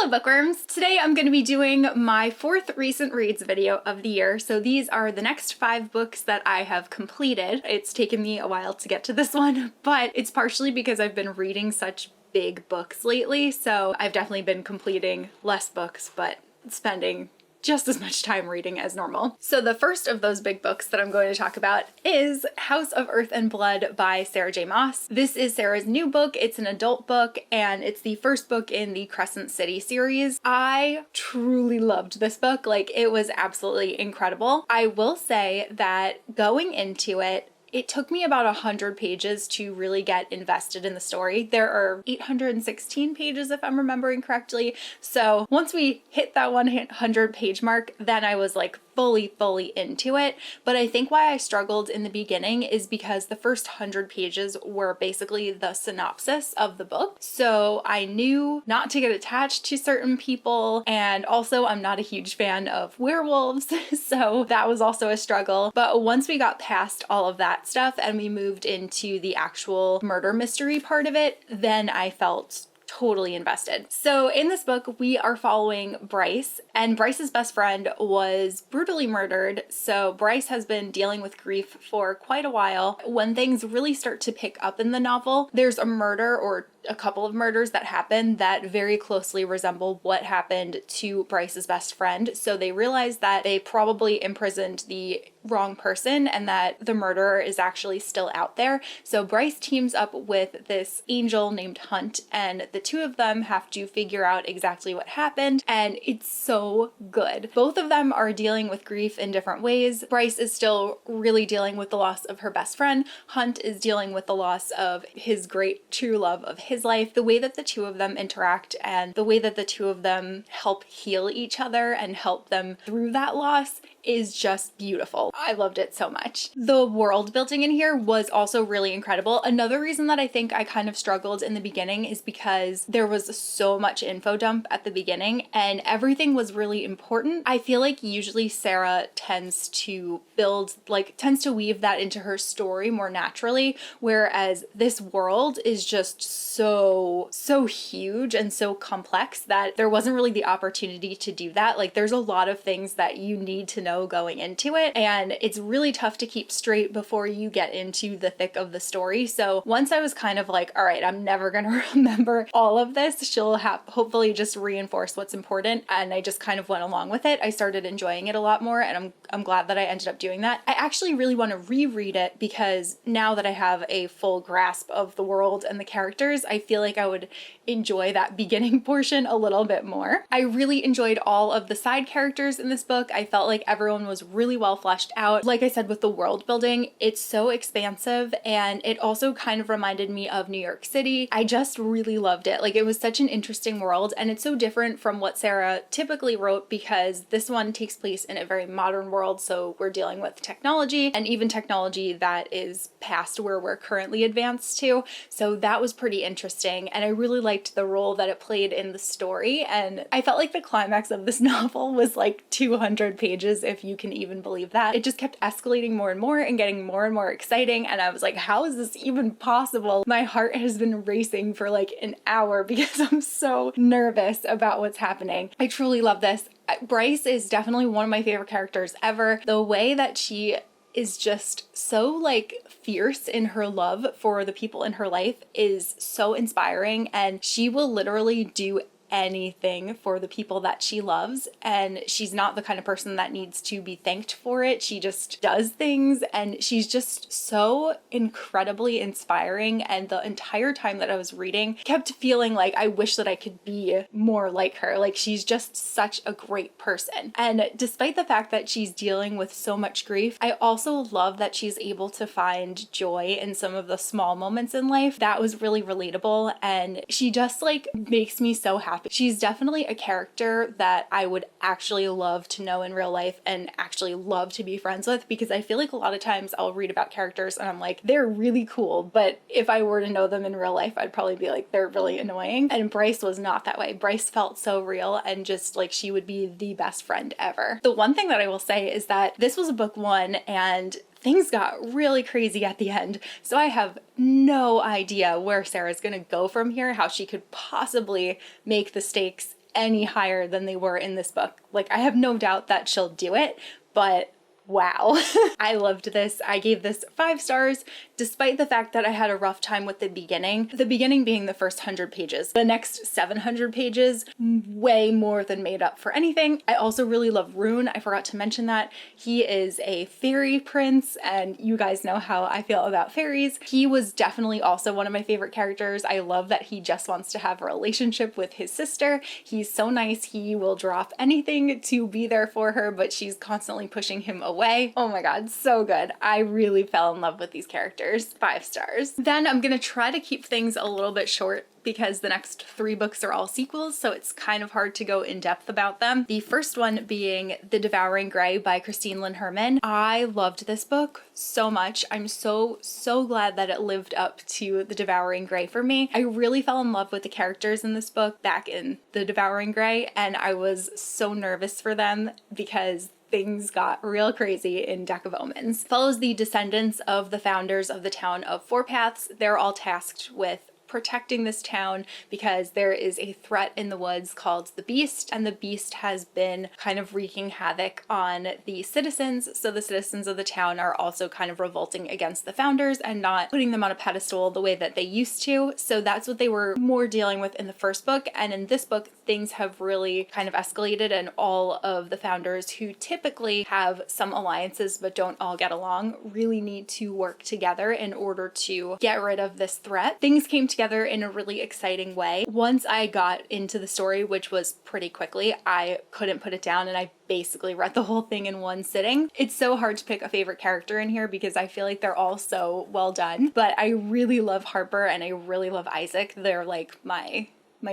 Hello bookworms! Today I'm going to be doing my 4th recent reads video of the year. So these are the next 5 books that I have completed. It's taken me a while to get to this one, but it's partially because I've been reading such big books lately, so I've definitely been completing less books, but spending just as much time reading as normal. So the first of those big books that I'm going to talk about is House of Earth and Blood by Sarah J. Maas. This is Sarah's new book. It's an adult book and it's the first book in the Crescent City series. I truly loved this book. Like, it was absolutely incredible. I will say that going into it, it took me about 100 pages to really get invested in the story. There are 816 pages if I'm remembering correctly. So once we hit that 100 page mark, then I was like fully into it. But I think why I struggled in the beginning is because the first 100 pages were basically the synopsis of the book. So I knew not to get attached to certain people, and also I'm not a huge fan of werewolves, so that was also a struggle. But once we got past all of that stuff and we moved into the actual murder mystery part of it, then I felt totally invested. So in this book, we are following Bryce, and Bryce's best friend was brutally murdered. So Bryce has been dealing with grief for quite a while. When things really start to pick up in the novel, there's a murder or a couple of murders that happen that very closely resemble what happened to Bryce's best friend. So they realize that they probably imprisoned the wrong person and that the murderer is actually still out there. So Bryce teams up with this angel named Hunt, and the two of them have to figure out exactly what happened, and it's so good. Both of them are dealing with grief in different ways. Bryce is still really dealing with the loss of her best friend. Hunt is dealing with the loss of his great true love of his life. The way that the two of them interact and the way that the two of them help heal each other and help them through that loss is just beautiful. I loved it so much. The world building in here was also really incredible. Another reason that I think I kind of struggled in the beginning is because there was so much info dump at the beginning and everything was really important. I feel like usually Sarah tends to weave that into her story more naturally, whereas this world is just so huge and so complex that there wasn't really the opportunity to do that. Like, there's a lot of things that you need to know going into it, and it's really tough to keep straight before you get into the thick of the story. So once I was kind of like, all right, I'm never gonna remember all of this, she'll hopefully just reinforce what's important, and I just kind of went along with it. I started enjoying it a lot more, and I'm glad that I ended up doing that. I actually really want to reread it because now that I have a full grasp of the world and the characters, I feel like I would enjoy that beginning portion a little bit more. I really enjoyed all of the side characters in this book. I felt like everyone was really well fleshed out. Like I said, with the world building, it's so expansive, and it also kind of reminded me of New York City. I just really loved it. Like, it was such an interesting world, and it's so different from what Sarah typically wrote because this one takes place in a very modern world. So we're dealing with technology, and even technology that is past where we're currently advanced to. So that was pretty interesting, and I really liked the role that it played in the story. And I felt like the climax of this novel was like 200 pages, if you can even believe that. It just kept escalating more and more and getting more and more exciting, and I was like, how is this even possible? My heart has been racing for like an hour because I'm so nervous about what's happening. I truly love this. Bryce is definitely one of my favorite characters ever. The way that she is just so like fierce in her love for the people in her life is so inspiring, and she will literally do anything for the people that she loves, and she's not the kind of person that needs to be thanked for it. She just does things, and she's just so incredibly inspiring, and the entire time that I was reading kept feeling like I wish that I could be more like her. Like, she's just such a great person. And despite the fact that she's dealing with so much grief, I also love that she's able to find joy in some of the small moments in life. That was really relatable, and she just like makes me so happy. She's definitely a character that I would actually love to know in real life and actually love to be friends with, because I feel like a lot of times I'll read about characters and I'm like, they're really cool, but if I were to know them in real life, I'd probably be like, they're really annoying. And Bryce was not that way. Bryce felt so real and just like she would be the best friend ever. The one thing that I will say is that this was a book 1 and things got really crazy at the end. So I have no idea where Sarah's gonna go from here, how she could possibly make the stakes any higher than they were in this book. Like, I have no doubt that she'll do it, but wow. I loved this. I gave this 5 stars, despite the fact that I had a rough time with the beginning. The beginning being the first 100 pages. The next 700 pages, way more than made up for anything. I also really love Rune. I forgot to mention that. He is a fairy prince, and you guys know how I feel about fairies. He was definitely also one of my favorite characters. I love that he just wants to have a relationship with his sister. He's so nice. He will drop anything to be there for her, but she's constantly pushing him away. Oh my god, so good. I really fell in love with these characters. 5 stars. Then I'm gonna try to keep things a little bit short because the next 3 books are all sequels, so it's kind of hard to go in depth about them. The first one being The Devouring Grave by Christine Lynn Herman. I loved this book so much. I'm so glad that it lived up to The Devouring Grave for me. I really fell in love with the characters in this book back in The Devouring Grave, and I was so nervous for them because things got real crazy in Deck of Omens. Follows the descendants of the founders of the town of Four Paths. They're all tasked with protecting this town because there is a threat in the woods called the Beast, and the Beast has been kind of wreaking havoc on the citizens. So the citizens of the town are also kind of revolting against the founders and not putting them on a pedestal the way that they used to. So that's what they were more dealing with in the first book, and in this book things have really kind of escalated, and all of the founders, who typically have some alliances but don't all get along, really need to work together in order to get rid of this threat. Things came together in a really exciting way. Once I got into the story, which was pretty quickly, I couldn't put it down, and I basically read the whole thing in one sitting. It's so hard to pick a favorite character in here because I feel like they're all so well done, but I really love Harper and I really love Isaac. They're like my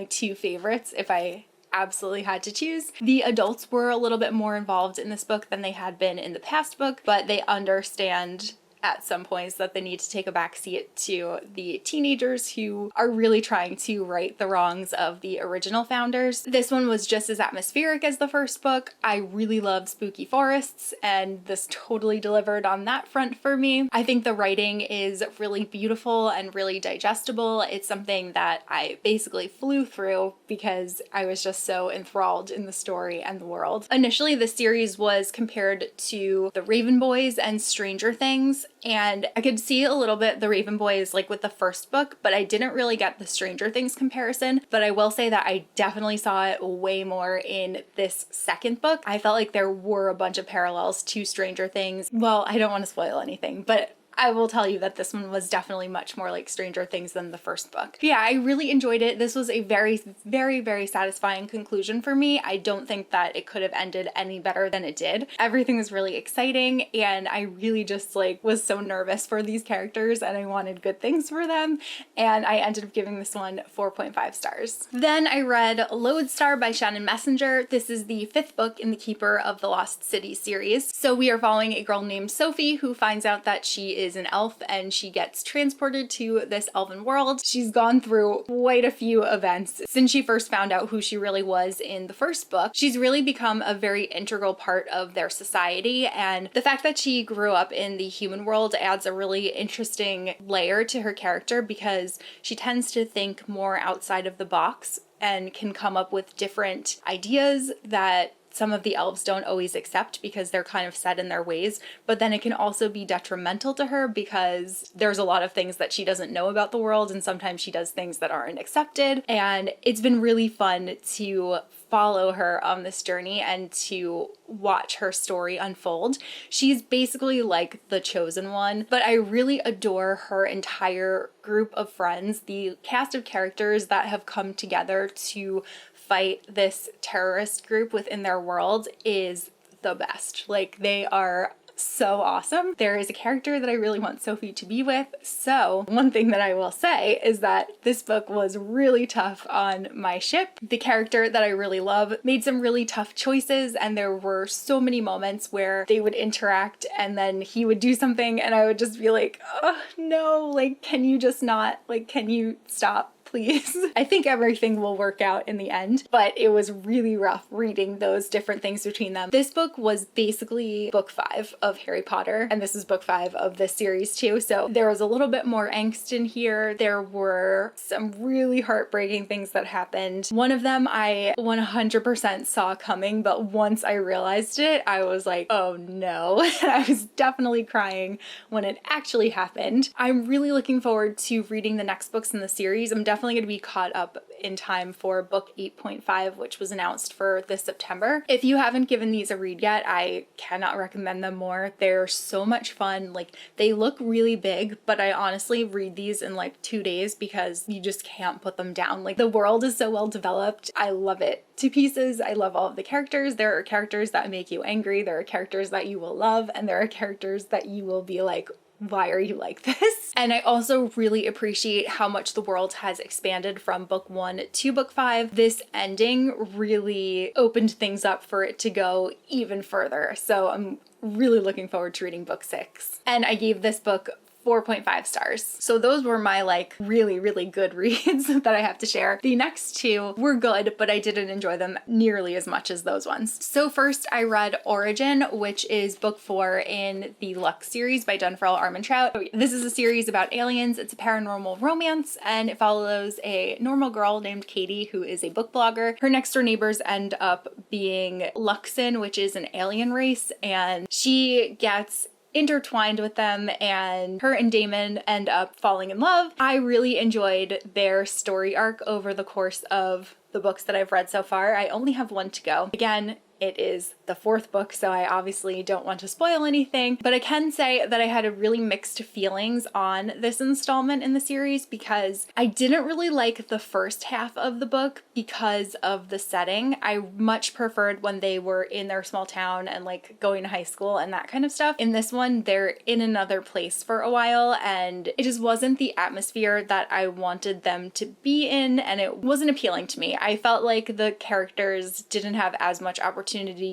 2 favorites if I absolutely had to choose. The adults were a little bit more involved in this book than they had been in the past book, but they understand at some points that they need to take a back seat to the teenagers who are really trying to right the wrongs of the original founders. This one was just as atmospheric as the first book. I really loved spooky forests, and this totally delivered on that front for me. I think the writing is really beautiful and really digestible. It's something that I basically flew through because I was just so enthralled in the story and the world. Initially, the series was compared to The Raven Boys and Stranger Things, and I could see a little bit The Raven Boys like with the first book, but I didn't really get the Stranger Things comparison. But I will say that I definitely saw it way more in this second book. I felt like there were a bunch of parallels to Stranger Things. Well, I don't want to spoil anything, but I will tell you that this one was definitely much more like Stranger Things than the first book. But yeah, I really enjoyed it. This was a very satisfying conclusion for me. I don't think that it could have ended any better than it did. Everything was really exciting, and I really just like was so nervous for these characters, and I wanted good things for them, and I ended up giving this one 4.5 stars. Then I read Lodestar by Shannon Messenger. This is the 5th book in the Keeper of the Lost City series. So we are following a girl named Sophie who finds out that she is an elf, and she gets transported to this elven world. She's gone through quite a few events since she first found out who she really was in the first book. She's really become a very integral part of their society, and the fact that she grew up in the human world adds a really interesting layer to her character because she tends to think more outside of the box and can come up with different ideas that some of the elves don't always accept because they're kind of set in their ways, but then it can also be detrimental to her because there's a lot of things that she doesn't know about the world, and sometimes she does things that aren't accepted. And it's been really fun to follow her on this journey and to watch her story unfold. She's basically like the chosen one, but I really adore her entire group of friends. The cast of characters that have come together to fight this terrorist group within their world is the best. Like, they are so awesome. There is a character that I really want Sophie to be with. So one thing that I will say is that this book was really tough on my ship. The character that I really love made some really tough choices, and there were so many moments where they would interact and then he would do something and I would just be like, oh no, like, can you just not, like, can you stop? please. I think everything will work out in the end, but it was really rough reading those different things between them. This book was basically book 5 of Harry Potter, and this is book 5 of this series too, so there was a little bit more angst in here. There were some really heartbreaking things that happened. One of them I 100% saw coming, but once I realized it, I was like, oh no. And I was definitely crying when it actually happened. I'm really looking forward to reading the next books in the series. I'm definitely going to be caught up in time for book 8.5, which was announced for this September. If you haven't given these a read yet, I cannot recommend them more. They're so much fun. Like, they look really big, but I honestly read these in like 2 days because you just can't put them down. Like, the world is so well developed. I love it to pieces. I love all of the characters. There are characters that make you angry. There are characters that you will love, and there are characters that you will be like, why are you like this? And I also really appreciate how much the world has expanded from book 1 to book 5. This ending really opened things up for it to go even further. So I'm really looking forward to reading book 6. And I gave this book 4.5 stars. So those were my like really, really good reads that I have to share. The next 2 were good, but I didn't enjoy them nearly as much as those ones. So first I read Origin, which is book 4 in the Lux series by Dunfermline Armentrout. This is a series about aliens. It's a paranormal romance, and it follows a normal girl named Katie who is a book blogger. Her next door neighbors end up being Luxon, which is an alien race, and she gets intertwined with them, and her and Damon end up falling in love. I really enjoyed their story arc over the course of the books that I've read so far. I only have 1 to go. Again, it is the 4th book, so I obviously don't want to spoil anything, but I can say that I had a really mixed feelings on this installment in the series because I didn't really like the first half of the book because of the setting. I much preferred when they were in their small town and like going to high school and that kind of stuff. In this one, they're in another place for a while, and it just wasn't the atmosphere that I wanted them to be in, and it wasn't appealing to me. I felt like the characters didn't have as much opportunity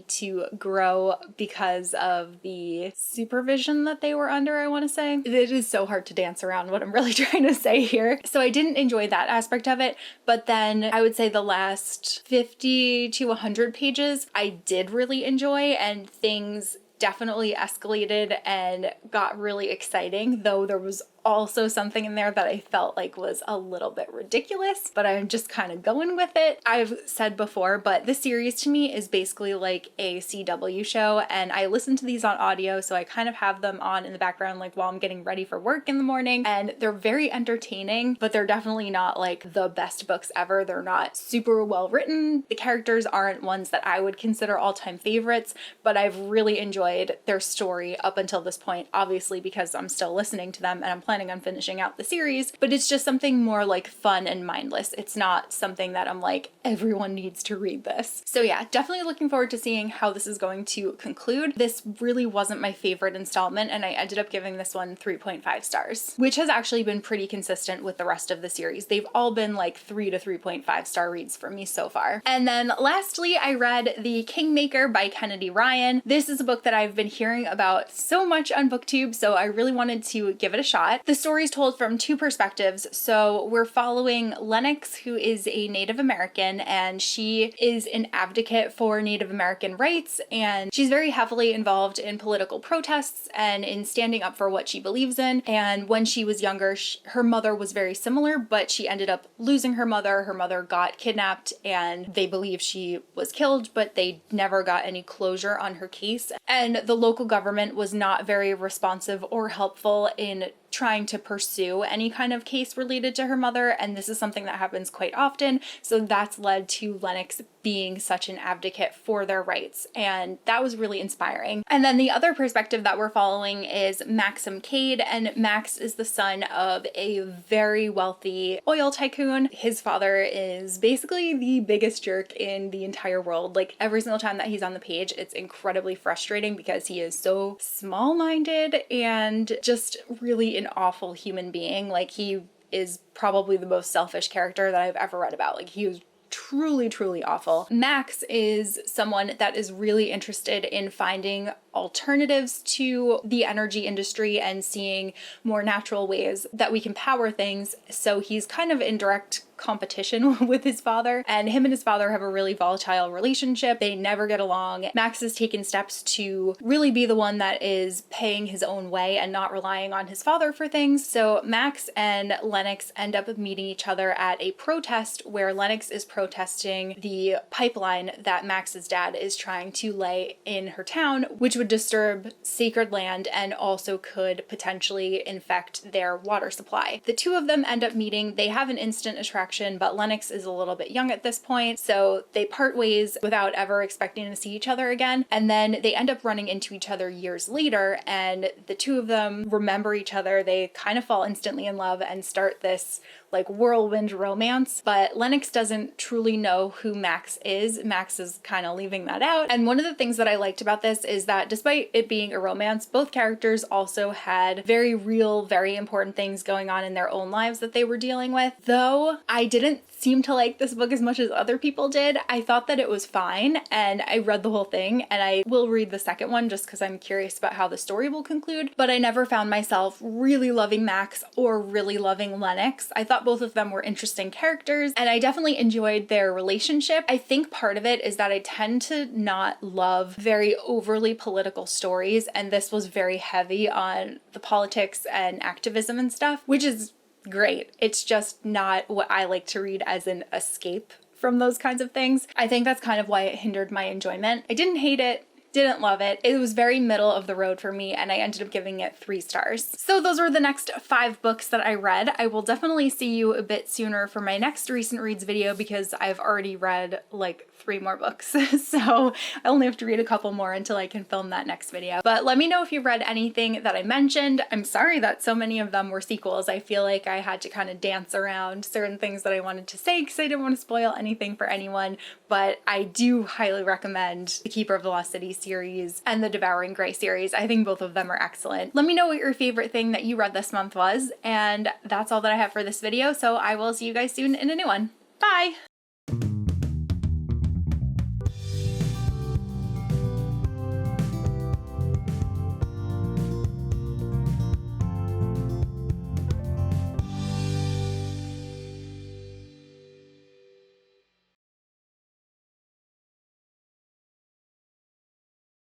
to grow because of the supervision that they were under, I want to say. It is so hard to dance around what I'm really trying to say here. So I didn't enjoy that aspect of it, but then I would say the last 50 to 100 pages I did really enjoy, and things definitely escalated and got really exciting, though there was also something in there that I felt like was a little bit ridiculous, but I'm just kind of going with it. I've said before, but this series to me is basically like a CW show, and I listen to these on audio, so I kind of have them on in the background like while I'm getting ready for work in the morning, and they're very entertaining, but they're definitely not like the best books ever. They're not super well written. The characters aren't ones that I would consider all-time favorites, but I've really enjoyed their story up until this point, obviously because I'm still listening to them and I'm planning on finishing out the series, but it's just something more like fun and mindless. It's not something that I'm like, everyone needs to read this. So yeah, definitely looking forward to seeing how this is going to conclude. This really wasn't my favorite installment, and I ended up giving this one 3.5 stars, which has actually been pretty consistent with the rest of the series. They've all been like 3 to 3.5 star reads for me so far. And then lastly, I read The Kingmaker by Kennedy Ryan. This is a book that I've been hearing about so much on BookTube, so I really wanted to give it a shot. The story is told from 2 perspectives. So we're following Lennox, who is a Native American, and she is an advocate for Native American rights, and she's very heavily involved in political protests and in standing up for what she believes in. And when she was younger, her mother was very similar, but she ended up losing her mother. Her mother got kidnapped, and they believe she was killed, but they never got any closure on her case. And the local government was not very responsive or helpful in trying to pursue any kind of case related to her mother, and this is something that happens quite often, so that's led to Lennox being such an advocate for their rights, and that was really inspiring. And then the other perspective that we're following is Maxim Cade, and Max is the son of a very wealthy oil tycoon. His father is basically the biggest jerk in the entire world. Like, every single time that he's on the page, it's incredibly frustrating because he is so small-minded and just really an awful human being. Like, he is probably the most selfish character that I've ever read about. Like, he was truly, truly awful. Max is someone that is really interested in finding alternatives to the energy industry and seeing more natural ways that we can power things. So he's kind of in direct competition with his father, and him and his father have a really volatile relationship. They never get along. Max has taken steps to really be the one that is paying his own way and not relying on his father for things. So Max and Lennox end up meeting each other at a protest where Lennox is protesting the pipeline that Max's dad is trying to lay in her town, which would disturb sacred land and also could potentially infect their water supply. The two of them end up meeting. They have an instant attraction, but Lennox is a little bit young at this point, so they part ways without ever expecting to see each other again. And then they end up running into each other years later, and the two of them remember each other. They kind of fall instantly in love and start this like whirlwind romance, but Lennox doesn't truly know who Max is. Max is kind of leaving that out. And one of the things that I liked about this is that despite it being a romance, both characters also had very real, very important things going on in their own lives that they were dealing with. Though I didn't seem to like this book as much as other people did, I thought that it was fine, and I read the whole thing, and I will read the second one just because I'm curious about how the story will conclude, but I never found myself really loving Max or really loving Lennox. I thought both of them were interesting characters, and I definitely enjoyed their relationship. I think part of it is that I tend to not love very overly political stories, and this was very heavy on the politics and activism and stuff, which is great. It's just not what I like to read as an escape from those kinds of things. I think that's kind of why it hindered my enjoyment. I didn't hate it, didn't love it. It was very middle of the road for me, and I ended up giving it 3 stars. So those were the next 5 books that I read. I will definitely see you a bit sooner for my next recent reads video because I've already read like 3 more books. So I only have to read a couple more until I can film that next video. But let me know if you read anything that I mentioned. I'm sorry that so many of them were sequels. I feel like I had to kind of dance around certain things that I wanted to say because I didn't want to spoil anything for anyone, but I do highly recommend The Keeper of the Lost City series and the Devouring Grave series. I think both of them are excellent. Let me know what your favorite thing that you read this month was, and that's all that I have for this video, so I will see you guys soon in a new one. Bye!